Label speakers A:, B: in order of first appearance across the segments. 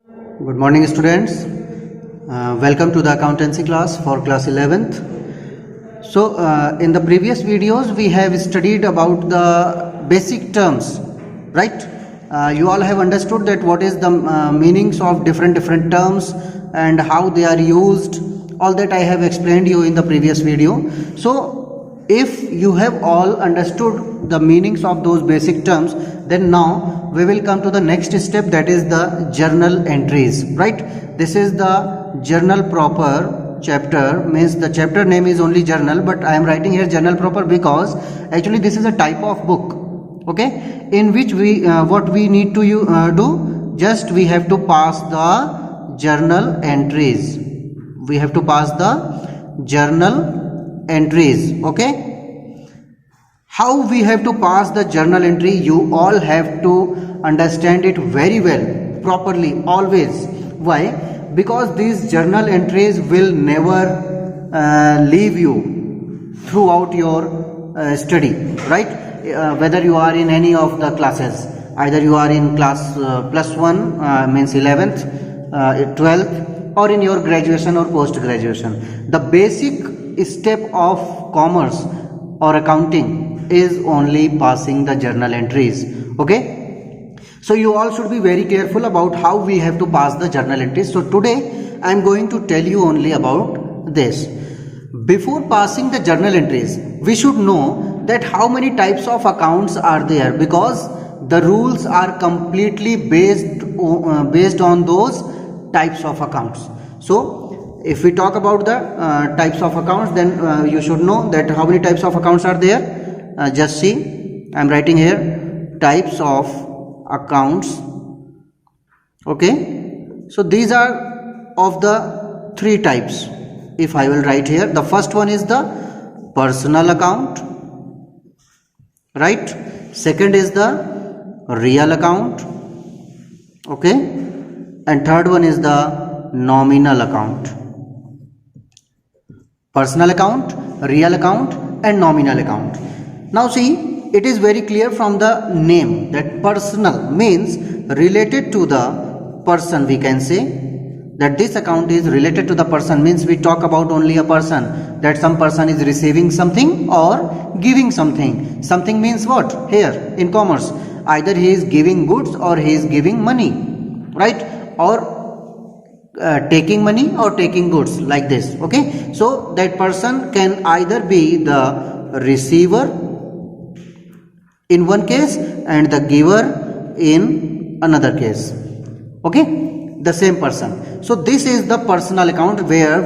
A: Good morning, students. Welcome to the accountancy class for class 11th. So, in the previous videos, we have studied about the basic terms, right? You all have understood that what is the meanings of different terms and how they are used. All that I have explained you in the previous video. So, if you have all understood the meanings of those basic terms, then now we will come to the next step, that is the journal entries, right? This is the journal proper chapter, means the chapter name is only journal, but I am writing here journal proper because actually this is a type of book, okay, in which we what we need to do, just we have to pass the journal entries. We have to pass the journal entries, okay. How we have to pass the journal entry, you all have to understand it very well, properly, always. Why? Because these journal entries will never leave you throughout your study, right? Whether you are in any of the classes, either you are in class plus 1 means 11th, 12th, or in your graduation or post graduation, the basic step of commerce or accounting is only passing the journal entries, okay. So you all should be very careful about how we have to pass the journal entries. So today I am going to tell you only about this. Before passing the journal entries, we should know that how many types of accounts are there, because the rules are completely based on those types of accounts. So if we talk about the types of accounts, then you should know that how many types of accounts are there. Just see, I am writing here types of accounts, okay. So these are of the three types. If I will write here, the first one is the personal account, right? Second is the real account, okay, and third one is the nominal account. Personal account, real account, and nominal account. Now see, it is very clear from the name that personal means related to the person. We can say that this account is related to the person, means we talk about only a person, that some person is receiving something or giving something. Something means what? Here in commerce, either he is giving goods or he is giving money, right? Or taking money or taking goods, like this, okay. So that person can either be the receiver in one case and the giver in another case, okay, the same person. So this is the personal account, where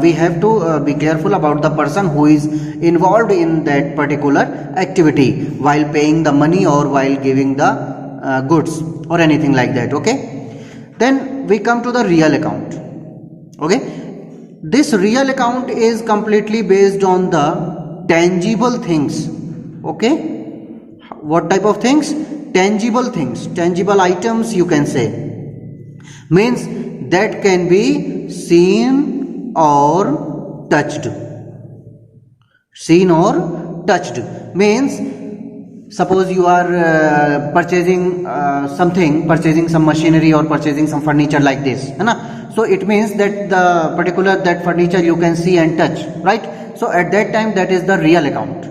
A: we have to be careful about the person who is involved in that particular activity while paying the money or while giving the goods or anything like that, okay. Then we come to the real account, okay. This real account is completely based on the tangible things, okay. What type of things? Tangible things, tangible items, you can say, means that can be seen or touched. Seen or touched means, suppose you are purchasing something, purchasing some machinery or purchasing some furniture like this, है so it means that the particular that furniture you can see and touch, right? So at that time, that is the real account.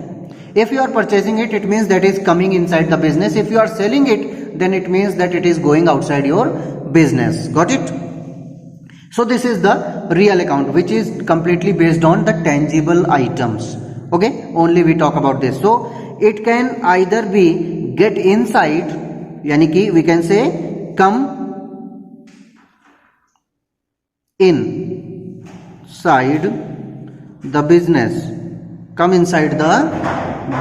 A: If you are purchasing it, it means that is coming inside the business. If you are selling it, then it means that it is going outside your business. Got it? So this is the real account, which is completely based on the tangible items, okay. Only we talk about this. So it can either be get inside, yani ki we can say come inside the business, come inside the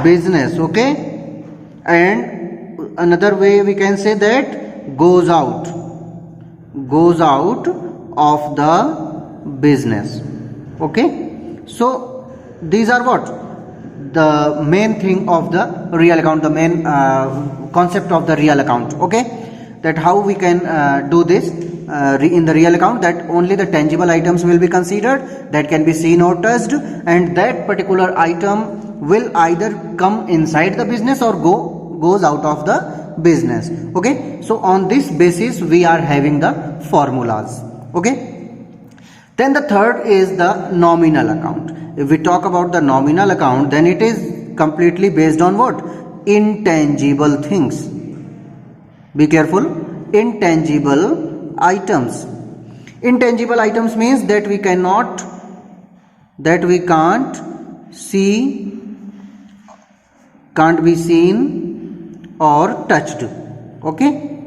A: business, okay. And another way we can say that goes out of the business, okay. So these are what the main thing of the real account, the main concept of the real account, okay. That how we can do this in the real account, that only the tangible items will be considered, that can be seen or touched, and that particular item will either come inside the business or goes out of the business. Okay, so on this basis we are having the formulas. Okay, then the third is the nominal account. If we talk about the nominal account, then it is completely based on what? Intangible things. Be careful, intangible items. Intangible items means that we can't see, can't be seen or touched. Okay,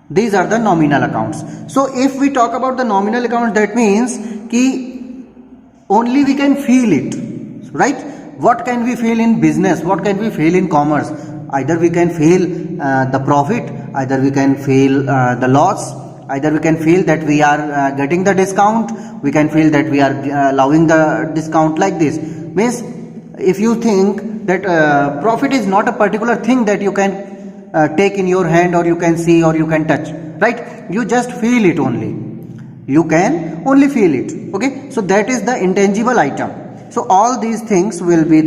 A: these are the nominal accounts. So if we talk about the nominal accounts, that means ki only we can feel it, right? What can we feel in business? What can we feel in commerce? Either we can feel the profit, either we can feel the loss, either we can feel that we are getting the discount, we can feel that we are allowing the discount. Like this means, if you think that profit is not a particular thing that you can take in your hand, or you can see, or you can touch, right? You just feel it only, you can only feel it. Okay, so that is the intangible item. So all these things will be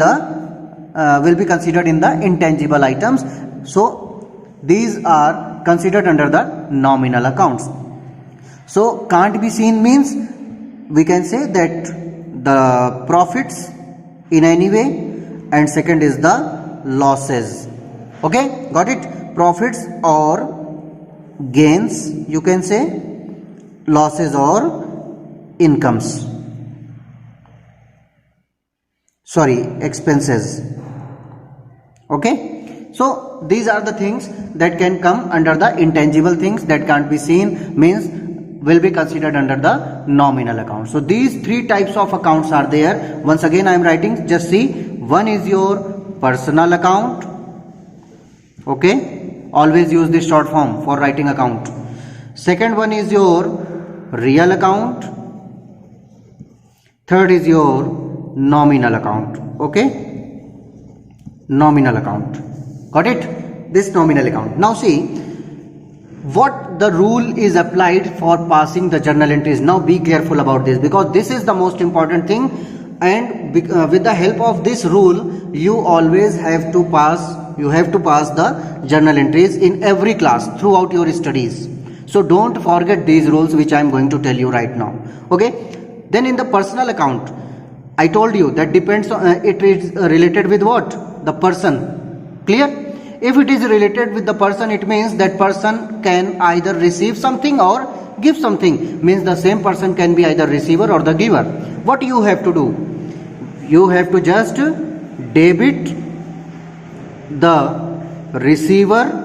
A: considered in the intangible items. So these are considered under the nominal accounts. So can't be seen means we can say that the profits in any way, and second is the losses. Okay, got it? Profits or gains, you can say, losses or incomes. Sorry, expenses. Okay, so these are the things that can come under the intangible things that can't be seen, means will be considered under the nominal account. So these three types of accounts are there. Once again I am writing, just see. One is your personal account. Okay, always use this short form for writing account. Second one is your real account. Third is your nominal account. Okay, nominal account. Got it? This nominal account. Now see what the rule is applied for passing the journal entries. Now be careful about this, because this is the most important thing, and with the help of this rule you always have to pass the journal entries in every class throughout your studies. So don't forget these rules which I am going to tell you right now. Okay, then in the personal account, I told you that depends on it is related with what? The person. Clear? If it is related with the person, it means that person can either receive something or give something. Means the same person can be either receiver or the giver. What you have to do? You have to just debit the receiver,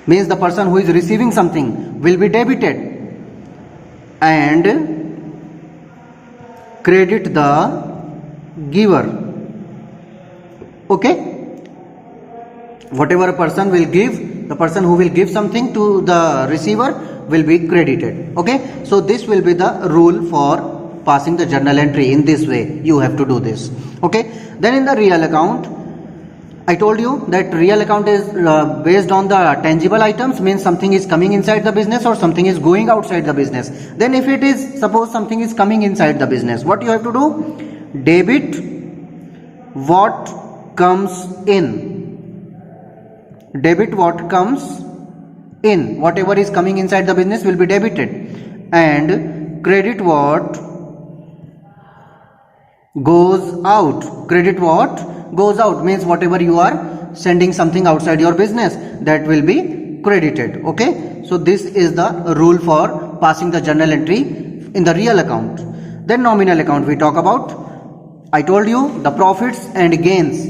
A: means the person who is receiving something will be debited, and credit the giver. Okay, whatever a person will give, the person who will give something to the receiver will be credited. Okay, so this will be the rule for passing the journal entry. In this way you have to do this. Okay, then in the real account, I told you that real account is based on the tangible items, means something is coming inside the business or something is going outside the business. Then if it is, suppose something is coming inside the business, what you have to do? Debit what comes in. Debit what comes in. Whatever is coming inside the business will be debited, and credit what goes out. Credit what goes out means whatever you are sending something outside your business, that will be credited. Okay, so this is the rule for passing the journal entry in the real account. Then nominal account we talk about. I told you the profits and gains,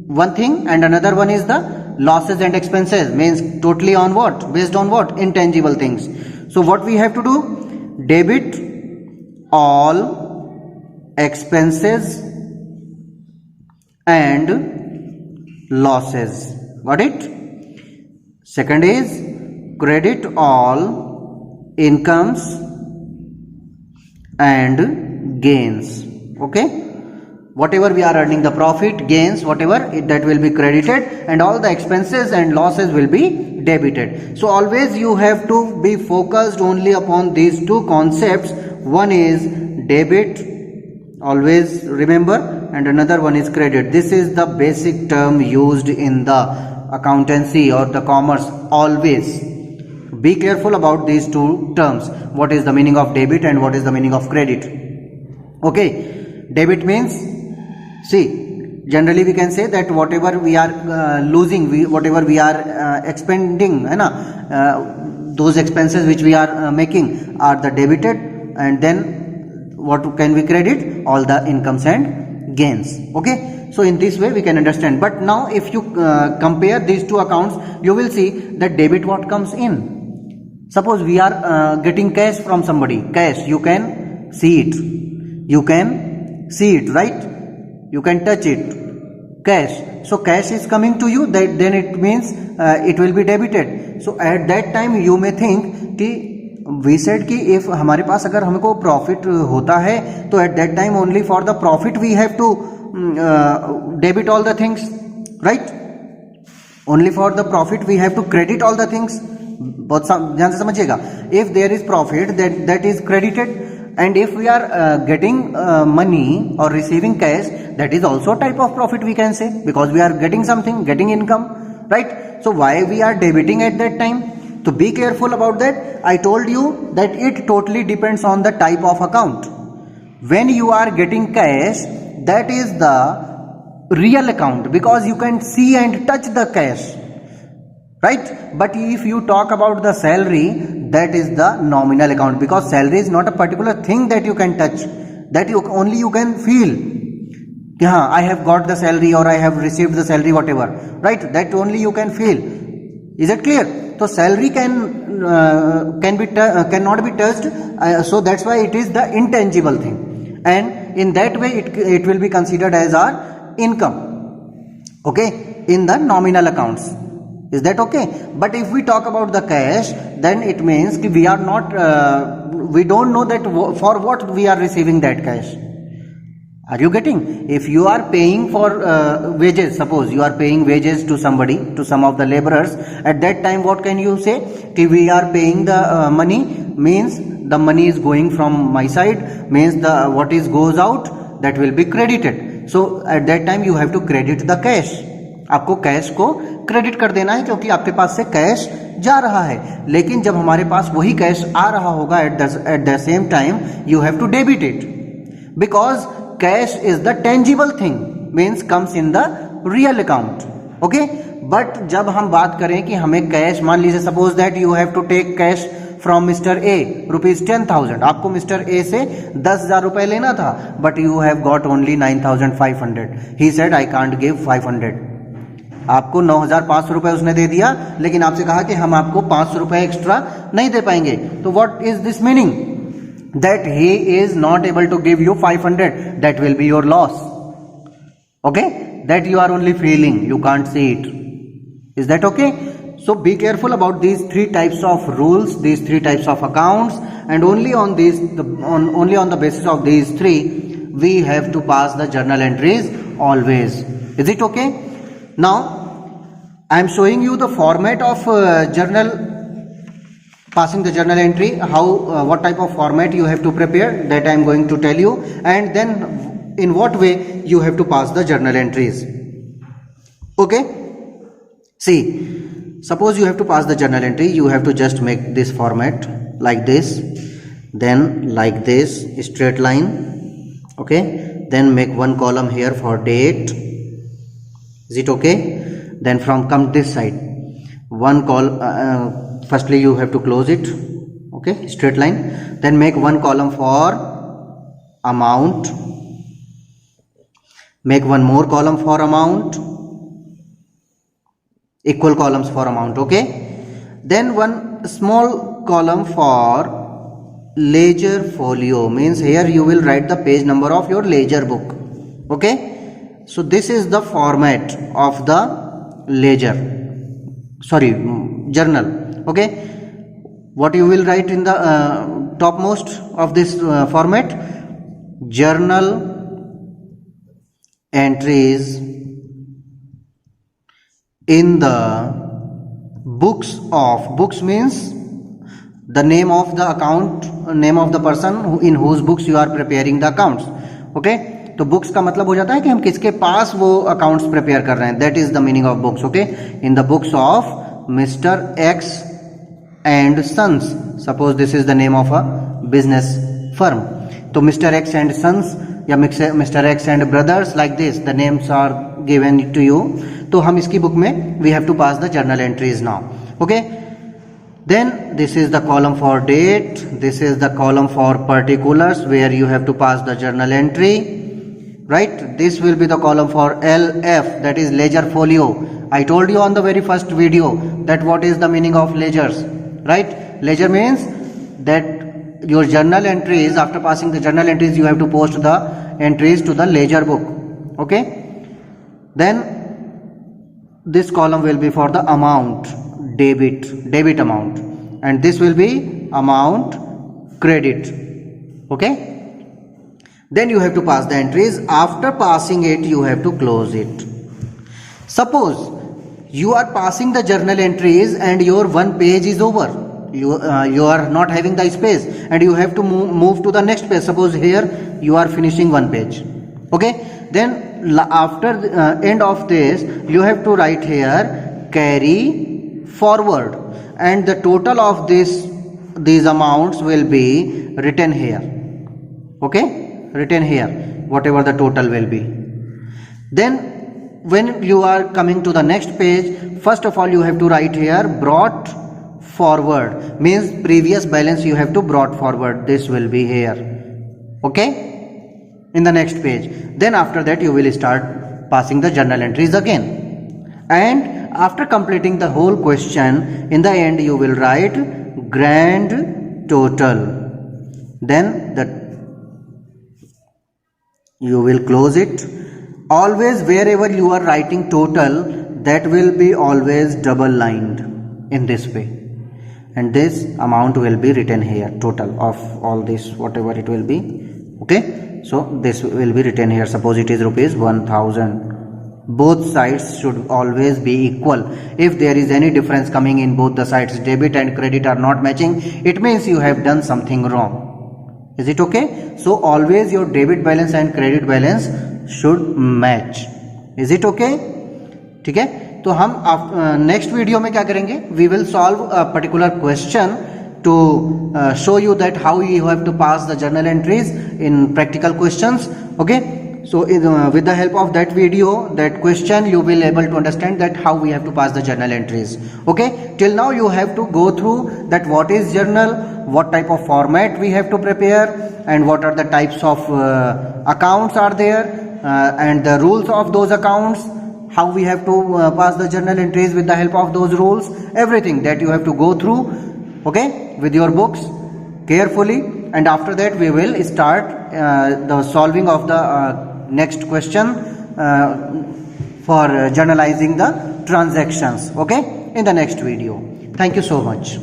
A: one thing, and another one is the losses and expenses, means totally on what? Based on what? Intangible things. So what we have to do? Debit all expenses and losses. Got it? Second is credit all incomes and gains. Okay, whatever we are earning, the profit, gains, whatever, that will be credited, and all the expenses and losses will be debited. So always you have to be focused only upon these two concepts. One is debit, always remember, and another one is credit. This is the basic term used in the accountancy or the commerce, always be careful about these two terms. What is the meaning of debit and what is the meaning of credit? Okay, debit means, see, generally we can say that whatever we are losing, whatever we are expending, those expenses which we are making are the debited, and then what can we credit? All the incomes and gains. Okay, so in this way we can understand. But now if you compare these two accounts, you will see that debit what comes in. Suppose we are getting cash from somebody, cash, you can see it, right? You can touch it, cash. So cash is coming to you, that then it means it will be debited. So at that time you may think कि we said कि if हमारे पास अगर हमको profit होता है तो at that time only for the profit we have to debit all the things, right? Only for the profit we have to credit all the things. बहुत ध्यान से समझिएगा. If there is profit, that is credited, and if we are getting money or receiving cash, that is also a type of profit we can say, because we are getting something, getting income, right? So why we are debiting at that time? So be careful about that. I told you that it totally depends on the type of account. When you are getting cash, that is the real account, because you can see and touch the cash, right? But if you talk about the salary, that is the nominal account, because salary is not a particular thing that you can touch, that only you can feel. Yeah, I have got the salary or I have received the salary, whatever, right? That only you can feel. Is it clear? So salary cannot be touched. So that's why it is the intangible thing, and in that way it will be considered as our income. Okay, in the nominal accounts. Is that okay? But if we talk about the cash, then it means we are not, we don't know that for what we are receiving that cash. Are you getting? If you are paying for wages, suppose you are paying wages to somebody, to some of the laborers, at that time what can you say? Ki we are paying the money, means the money is going from my side, means the what is goes out, that will be credited. So at that time you have to credit the cash. आपको cash को credit कर देना है, क्योंकि आपके पास से cash जा रहा है. लेकिन जब हमारे पास वही कैश आ रहा होगा, at the same time you have to debit it, because cash is the tangible thing, means comes in the real account. Okay, but जब हम बात करें कि हमें कैश, मान लीजिए suppose that you have to take cash from mister A ₹10,000, आपको mister A से 10,000 रुपए लेना था, but you have got only 9,500. He said I can't give 500. आपको 9,500 रुपए उसने दे दिया, लेकिन आपसे कहा कि हम आपको 500 रुपए एक्स्ट्रा नहीं दे पाएंगे. तो what is this meaning? That he is not able to give you 500. That will be your loss. Okay, that you are only feeling, you can't see it. Is that okay? So be careful about these three types of rules, these three types of accounts, and only on the basis of these three we have to pass the journal entries always. Is it okay? Now I am showing you the format of journal, passing the journal entry, how what type of format you have to prepare, that I am going to tell you, and then in what way you have to pass the journal entries. Okay, see, suppose you have to pass the journal entry, you have to just make this format like this, then like this, straight line. Okay, then make one column here for date. Is it okay? Then come this side, one column, firstly you have to close it. Okay, straight line. Then make one column for amount, make one more column for amount, equal columns for amount. Okay, then one small column for ledger folio, means here you will write the page number of your ledger book. Okay, so this is the format of the journal. Okay, what you will write in the topmost of this format? Journal entries in the books means the name of the account, name of the person in whose books you are preparing the accounts. Okay, तो books का मतलब हो जाता है कि हम किसके पास वो अकाउंट्स प्रिपेयर कर रहे हैं, that is the meaning of books. Okay, in the books of mister X and sons. Suppose this is the name of a business firm. तो मिस्टर एक्स एंड सन्स या mister X and brothers, like this the names are given to you. तो हम इसकी book में we have to pass the journal entries now. Okay, then this is the column for date, this is the column for particulars where you have to pass the journal entry, right? This will be the column for LF, that is ledger folio. I told you on the very first video that what is the meaning of ledgers, right? Ledger means that your journal entries, after passing the journal entries you have to post the entries to the ledger book. Okay, then this column will be for the amount, debit amount, and this will be amount credit. Okay, then you have to pass the entries. After passing it you have to close it. Suppose you are passing the journal entries and your one page is over, you are not having the space and you have to move to the next page. Suppose here you are finishing one page. Okay, then after end of this you have to write here carry forward, and the total of these amounts will be written here. Okay, written here whatever the total will be. Then when you are coming to the next page, first of all you have to write here brought forward, means previous balance you have to brought forward. This will be here. Okay, in the next page. Then after that you will start passing the journal entries again, and after completing the whole question, in the end you will write grand total. Then you will close it. Always wherever you are writing total, that will be always double lined in this way, and this amount will be written here, total of all this whatever it will be. Okay, so this will be written here. Suppose it is rupees 1000. Both sides should always be equal. If there is any difference coming in both the sides, debit and credit are not matching, it means you have done something wrong. Is it okay? So always your debit balance and credit balance should match. Is it okay? ठीक है, तो हम next video में क्या करेंगे, we will solve a particular question to show you that how you have to pass the journal entries in practical questions. Okay, so with the help of that video, that question, you will able to understand that how we have to pass the journal entries. Okay, till now you have to go through that what is journal, what type of format we have to prepare, and what are the types of accounts are there, and the rules of those accounts, how we have to pass the journal entries with the help of those rules, everything that you have to go through. Okay, with your books carefully, and after that we will start the solving of the next question for journalizing the transactions. Okay, in the next video. Thank you so much.